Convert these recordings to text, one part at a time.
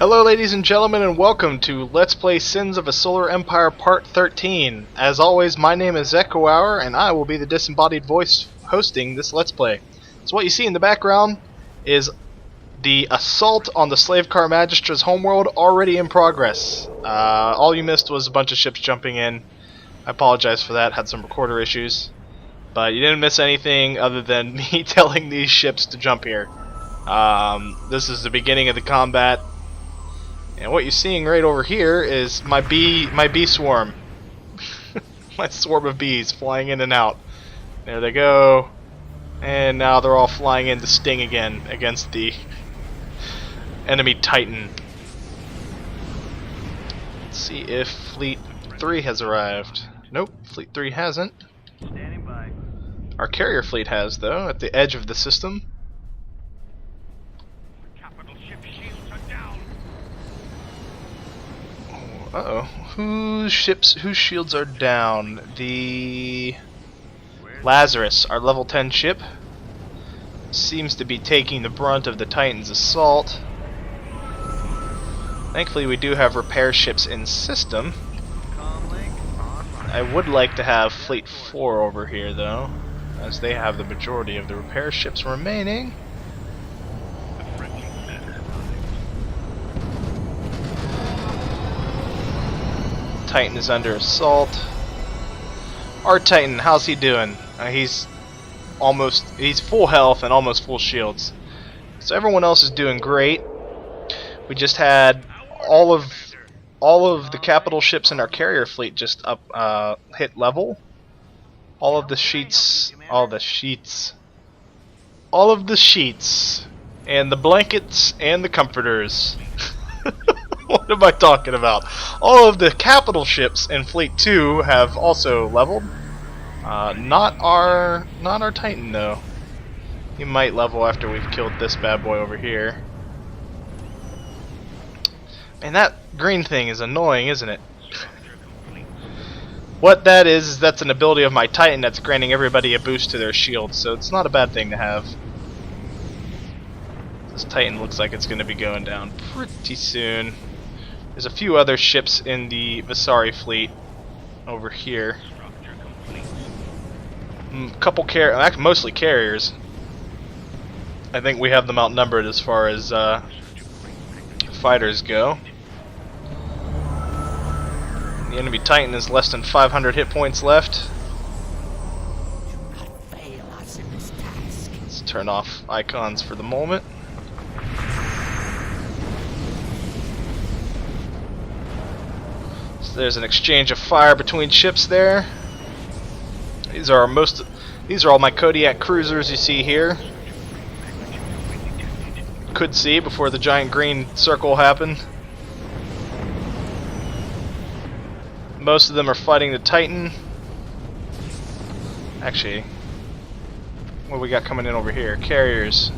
Hello ladies and gentlemen, and welcome to Let's Play Sins of a Solar Empire Part 13. As always, my name is eckohour, and I will be the disembodied voice hosting this Let's Play. So what you see in the background is the assault on the slave car Magistra's homeworld already in progress. All you missed was a bunch of ships jumping in. I apologize for that, had some recorder issues. But you didn't miss anything other than me telling these ships to jump here. This is the beginning of the combat. And what you're seeing right over here is my bee swarm. My swarm of bees flying in and out. There they go. And now they're all flying in to sting again against the enemy Titan. Let's see if Fleet 3 has arrived. Nope, Fleet 3 hasn't. Standing by. Our carrier fleet has, though, at the edge of the system. Capital ship shields are down. Uh-oh. Whose shields are down? The Lazarus, our level 10 ship, seems to be taking the brunt of the Titan's assault. Thankfully we do have repair ships in system. I would like to have Fleet 4 over here though, as they have the majority of the repair ships remaining. Titan is under assault. Our Titan, how's he doing? He's full health and almost full shields. So everyone else is doing great. We just had all of the capital ships in our carrier fleet just hit level. All of the sheets and the blankets and the comforters. What am I talking about? All of the capital ships in Fleet 2 have also leveled. Not our Titan though. He might level after we've killed this bad boy over here. Man, that green thing is annoying, isn't it? What that is that's an ability of my Titan that's granting everybody a boost to their shield, so it's not a bad thing to have. This Titan looks like it's going to be going down pretty soon. There's a few other ships in the Visari fleet over here. Mostly carriers. I think we have them outnumbered as far as fighters go. The enemy Titan is less than 500 hit points left. Let's turn off icons for the moment. So there's an exchange of fire between ships there. These are all my Kodiak cruisers you see here. Could see before the giant green circle happened. Most of them are fighting the Titan. Actually, what we got coming in over here? Carriers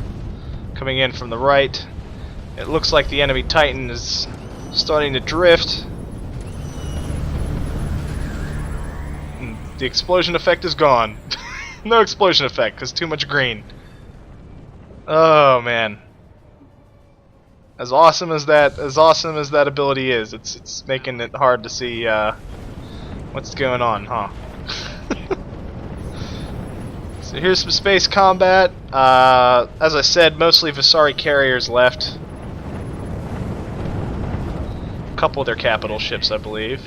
coming in from the right. It looks like the enemy Titan is starting to drift. And the explosion effect is gone. No explosion effect because too much green. Oh man. As awesome as that ability is, it's making it hard to see what's going on, huh? So here's some space combat. As I said, mostly Visari carriers left. A couple of their capital ships, I believe.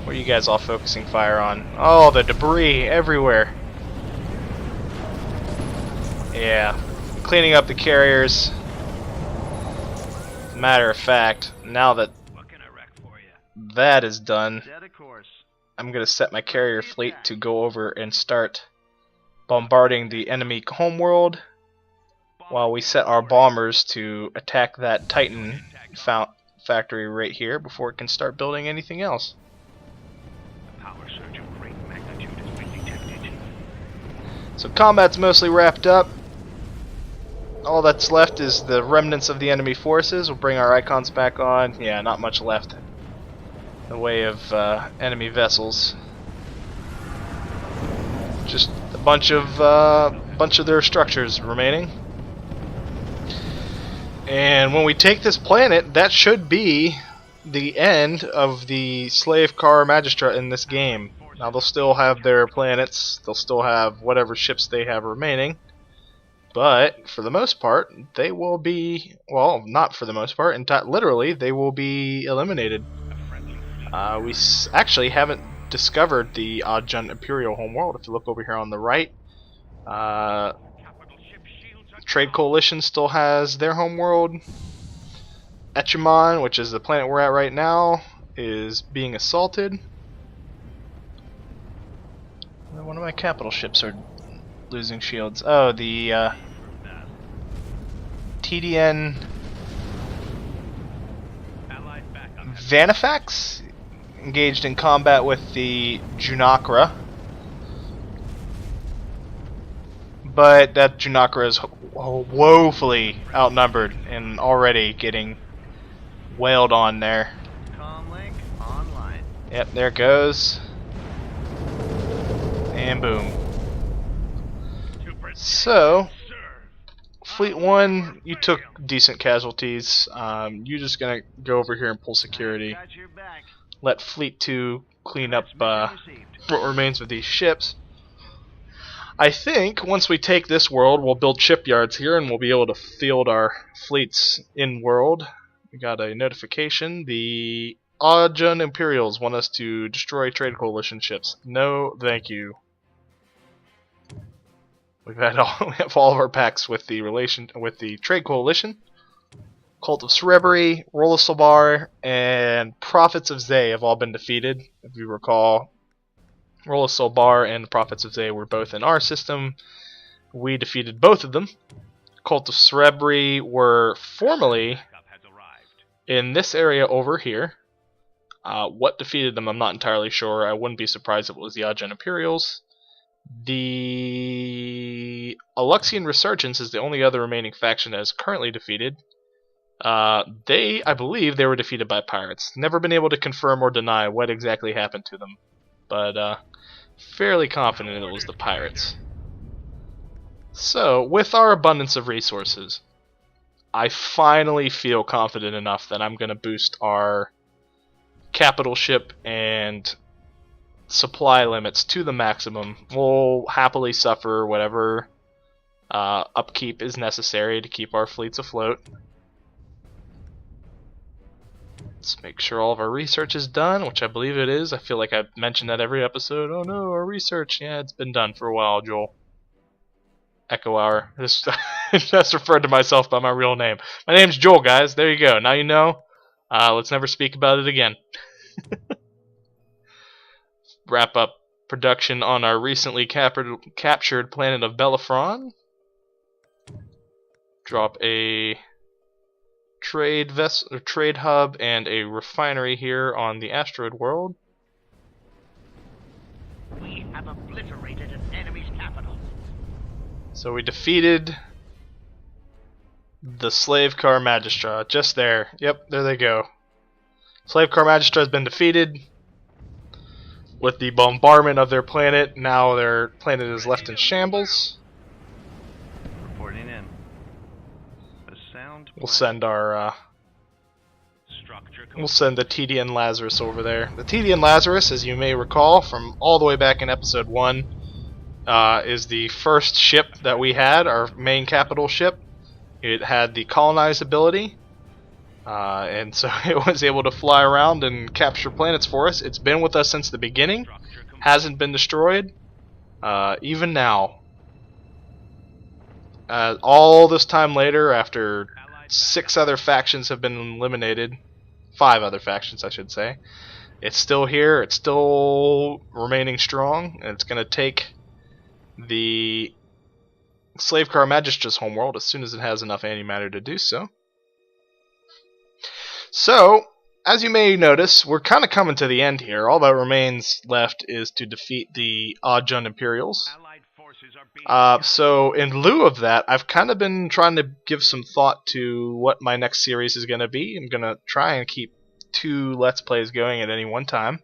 What are you guys all focusing fire on? Oh, the debris everywhere. Yeah. Cleaning up the carriers. As a matter of fact, now that that is done, I'm going to set my carrier fleet to go over and start bombarding the enemy homeworld while we set our bombers to attack that Titan factory right here before it can start building anything else. So combat's mostly wrapped up. All that's left is the remnants of the enemy forces. We'll bring our icons back on. Yeah, not much left in the way of enemy vessels. Just a bunch of their structures remaining. And when we take this planet, that should be the end of the slave car Magistra in this game. Now they'll still have their planets, they'll still have whatever ships they have remaining, but for the most part, they will be, well, not for the most part, literally, they will be eliminated. We actually haven't discovered the Adjun Imperial homeworld. If you look over here on the right, Trade Coalition still has their homeworld. Echamon, which is the planet we're at right now, is being assaulted. One of my capital ships are losing shields. Oh, the TDN Vanifax engaged in combat with the Junakra. But that Junakra is woefully outnumbered and already getting wailed on there. Comlink online. Yep, there it goes. And boom. So, Fleet 1, you took decent casualties. You're just gonna go over here and pull security. Let Fleet 2 clean up what remains of these ships. I think once we take this world, we'll build shipyards here and we'll be able to field our fleets in-world. We got a notification. The Ajun Imperials want us to destroy Trade Coalition ships. No, thank you. We have all of our pacts with the Trade Coalition. Cult of Cerebri, Rolasobar, and Prophets of Zay have all been defeated. If you recall, Rolasobar and the Prophets of Zay were both in our system. We defeated both of them. Cult of Cerebri were formerly in this area over here. What defeated them, I'm not entirely sure. I wouldn't be surprised if it was the Ajun Imperials. The Aluxian Resurgence is the only other remaining faction that is currently defeated. I believe they were defeated by pirates. Never been able to confirm or deny what exactly happened to them, but fairly confident it was the pirates. So, with our abundance of resources, I finally feel confident enough that I'm going to boost our capital ship and supply limits to the maximum. We'll happily suffer whatever upkeep is necessary to keep our fleets afloat. Let's make sure all of our research is done, which I believe it is. I feel like I've mentioned that every episode. Oh no, our research. Yeah, it's been done for a while, Joel. eckohour. Just referred to myself by my real name. My name's Joel, guys. There you go. Now you know. Let's never speak about it again. Wrap up production on our recently captured planet of Belafron. Drop a trade hub and a refinery here on the asteroid world. We have obliterated an enemy's capital. So we defeated the slave car Magistra. Just there. Yep, there they go. Slave car Magistra has been defeated. With the bombardment of their planet, now their planet is left in shambles. Reporting in. A sound. We'll send our we'll send the TDN Lazarus over there. The TDN Lazarus, as you may recall from all the way back in episode 1, is the first ship that we had, our main capital ship. It had the colonize ability, and so it was able to fly around and capture planets for us. It's been with us since the beginning, hasn't been destroyed, even now. All this time later, after 6 other factions have been eliminated, 5 other factions I should say, it's still here, it's still remaining strong, and it's going to take the slave car Magistra's homeworld as soon as it has enough antimatter to do so. So, as you may notice, we're kind of coming to the end here. All that remains left is to defeat the Ajun Imperials. So, in lieu of that, I've kind of been trying to give some thought to what my next series is going to be. I'm going to try and keep 2 Let's Plays going at any one time.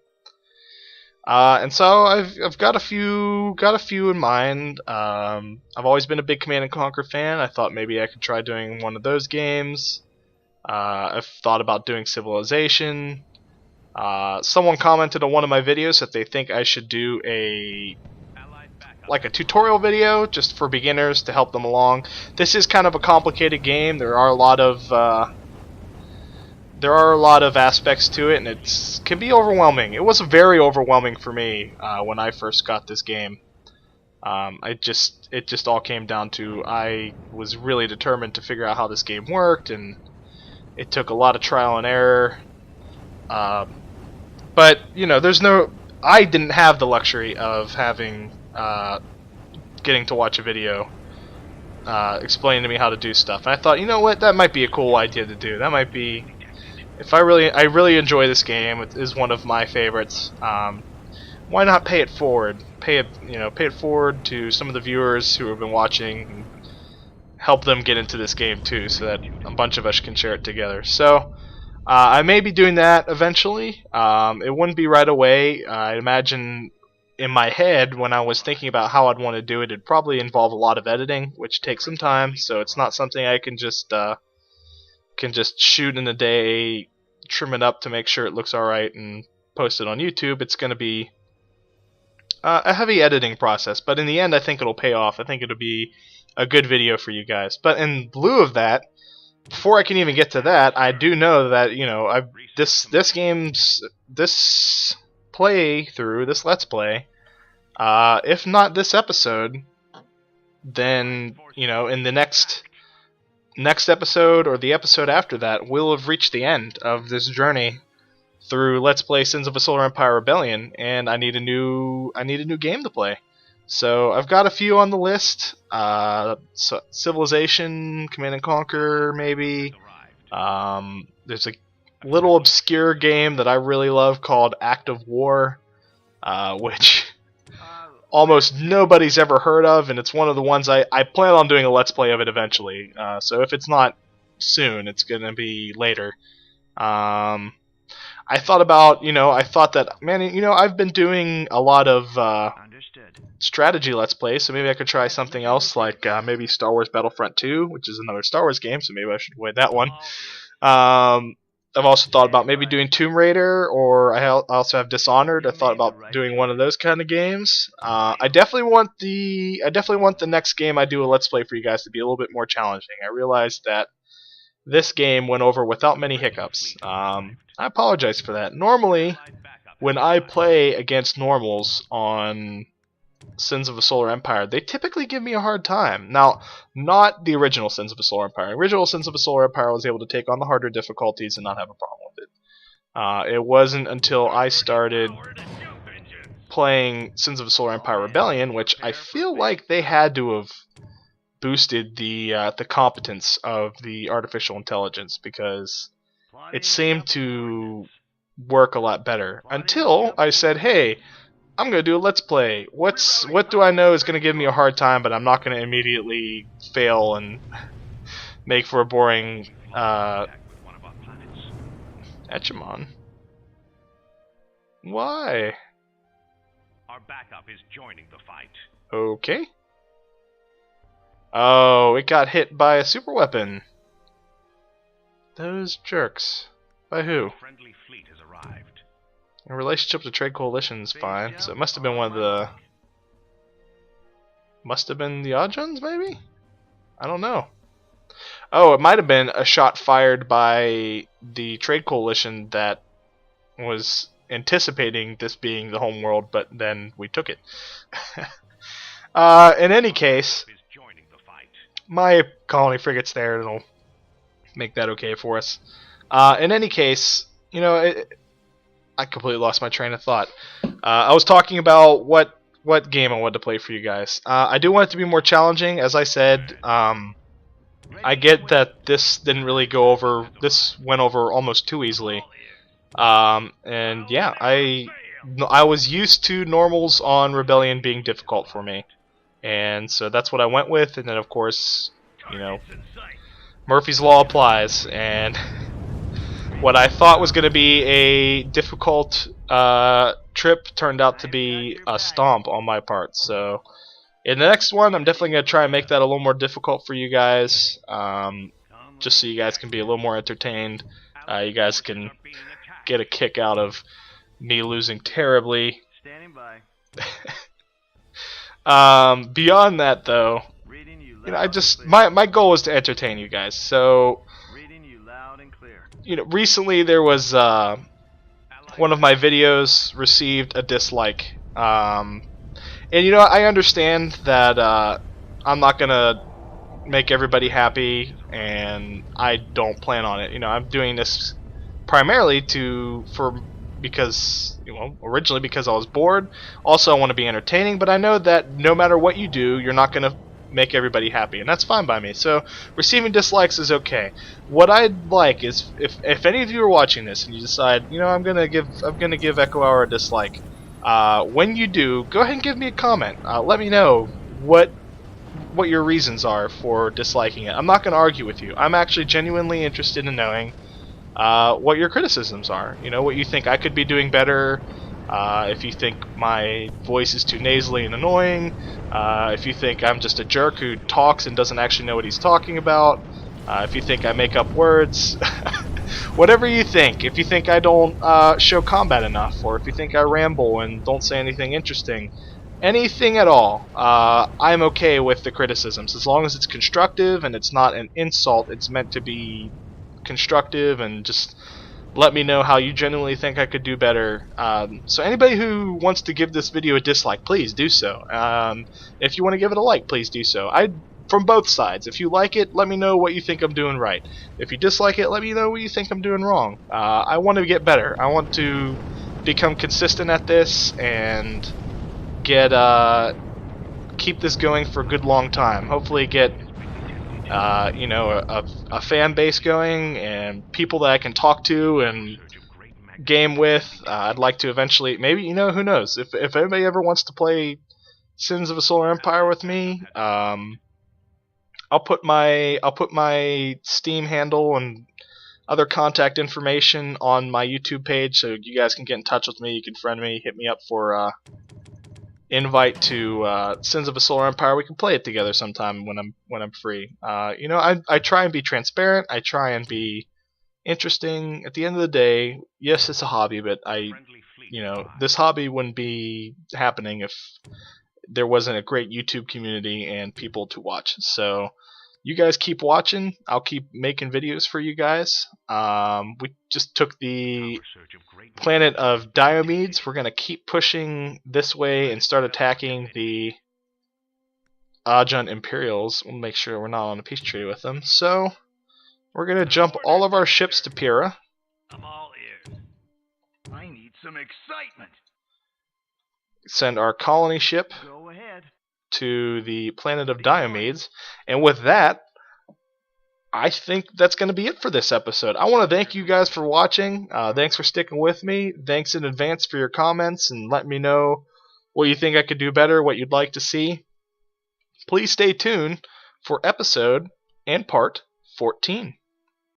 And so I've got a few in mind. I've always been a big Command and Conquer fan. I thought maybe I could try doing one of those games. I've thought about doing Civilization. Someone commented on one of my videos that they think I should do like a tutorial video just for beginners to help them along. This is kind of a complicated game. There are a lot of aspects to it, and it can be overwhelming. It was very overwhelming for me when I first got this game. It just all came down to I was really determined to figure out how this game worked, and it took a lot of trial and error. But you know, I didn't have the luxury of having getting to watch a video explaining to me how to do stuff. And I thought, you know what, that might be a cool idea to do. That might be, if I really enjoy this game. It is one of my favorites. Why not pay it forward? Pay it forward to some of the viewers who have been watching, and help them get into this game too, so that a bunch of us can share it together. So I may be doing that eventually. It wouldn't be right away. I imagine in my head, when I was thinking about how I'd want to do it, it'd probably involve a lot of editing, which takes some time. So it's not something I can just shoot in a day, trim it up to make sure it looks alright, and post it on YouTube. It's going to be a heavy editing process, but in the end I think it'll pay off. I think it'll be a good video for you guys. But in lieu of that, before I can even get to that, I do know that, you know, this playthrough, this Let's Play, if not this episode, then, you know, in the next episode or the episode after that, we'll have reached the end of this journey through Let's Play Sins of a Solar Empire Rebellion, and I need a new game to play. So I've got a few on the list. Civilization, Command and Conquer, maybe. There's a little obscure game that I really love called Act of War, which almost nobody's ever heard of, and it's one of the ones I plan on doing a Let's Play of it eventually. So if it's not soon, it's going to be later. I thought that, man, you know, I've been doing a lot of strategy Let's Plays, so maybe I could try something else, like maybe Star Wars Battlefront 2, which is another Star Wars game, so maybe I should avoid that one. I've also thought about maybe doing Tomb Raider, or I also have Dishonored. I thought about doing one of those kind of games. I definitely want the next game I do a Let's Play for you guys to be a little bit more challenging. I realized that this game went over without many hiccups. I apologize for that. Normally, when I play against normals on Sins of a Solar Empire, they typically give me a hard time. Now, not the original Sins of a Solar Empire. Original Sins of a Solar Empire, I was able to take on the harder difficulties and not have a problem with it. It wasn't until I started playing Sins of a Solar Empire Rebellion, which I feel like they had to have boosted the competence of the artificial intelligence, because it seemed to work a lot better. Until I said, hey, I'm going to do a Let's Play. What do I know is going to give me a hard time, but I'm not going to immediately fail and make for a boring Echamon. Why? Our backup is joining the fight. Okay. Oh, it got hit by a super weapon. Those jerks. By who? Friendly fleet has arrived. In relationship to trade coalition's fine, so it must have been one of the... Must have been the Ajans, maybe? I don't know. Oh, it might have been a shot fired by the trade coalition that was anticipating this being the home world, but then we took it. In any case, my colony frigate's there, it'll make that okay for us. In any case, you know, I completely lost my train of thought. I was talking about what game I wanted to play for you guys. I do want it to be more challenging, as I said. I get that this didn't really go over. This went over almost too easily. And yeah, I was used to normals on Rebellion being difficult for me, and so that's what I went with. And then of course, you know, Murphy's Law applies, and What I thought was going to be a difficult trip turned out to be a stomp on my part. So in the next one, I'm definitely going to try and make that a little more difficult for you guys, just so you guys can be a little more entertained. You guys can get a kick out of me losing terribly. Standing by. Beyond that, though, I just my goal is to entertain you guys. So, recently there was one of my videos received a dislike, and I understand that I'm not gonna make everybody happy, and I don't plan on it. I'm doing this primarily because originally because I was bored. Also, I want to be entertaining, but I know that no matter what you do, you're not gonna make everybody happy, and that's fine by me. So receiving dislikes is okay. What I'd like is if any of you are watching this and you decide, I'm gonna give eckohour a dislike. When you do, go ahead and give me a comment. Let me know what your reasons are for disliking it. I'm not going to argue with you. I'm actually genuinely interested in knowing what your criticisms are. What you think I could be doing better. If you think my voice is too nasally and annoying. If you think I'm just a jerk who talks and doesn't actually know what he's talking about. If you think I make up words. Whatever you think. If you think I don't show combat enough, or if you think I ramble and don't say anything interesting, anything at all, I'm okay with the criticisms, as long as it's constructive and it's not an insult. It's meant to be constructive and just let me know how you genuinely think I could do better. So anybody who wants to give this video a dislike, please do so. If you want to give it a like, please do so. From both sides. If you like it, let me know what you think I'm doing right. If you dislike it, let me know what you think I'm doing wrong. I want to get better. I want to become consistent at this and keep this going for a good long time. Hopefully get a fan base going and people that I can talk to and game with. I'd like to eventually, maybe, who knows, if anybody ever wants to play Sins of a Solar Empire with me, I'll put my Steam handle and other contact information on my YouTube page, so you guys can get in touch with me. You can friend me, hit me up for invite to Sins of a Solar Empire. We can play it together sometime when I'm free. I try and be transparent. I try and be interesting. At the end of the day, yes, it's a hobby, but this hobby wouldn't be happening if there wasn't a great YouTube community and people to watch. So you guys keep watching. I'll keep making videos for you guys. We just took the planet of Diomedes. We're going to keep pushing this way and start attacking the Ajun Imperials. We'll make sure we're not on a peace treaty with them. So we're going to jump all of our ships to Pyrrha. I'm all ears. I need some excitement. Send our colony ship to the planet of Diomedes, and with that, I think that's going to be it for this episode. I want to thank you guys for watching. Thanks for sticking with me. Thanks in advance for your comments and let me know what you think I could do better, what you'd like to see. Please stay tuned for episode and part 14.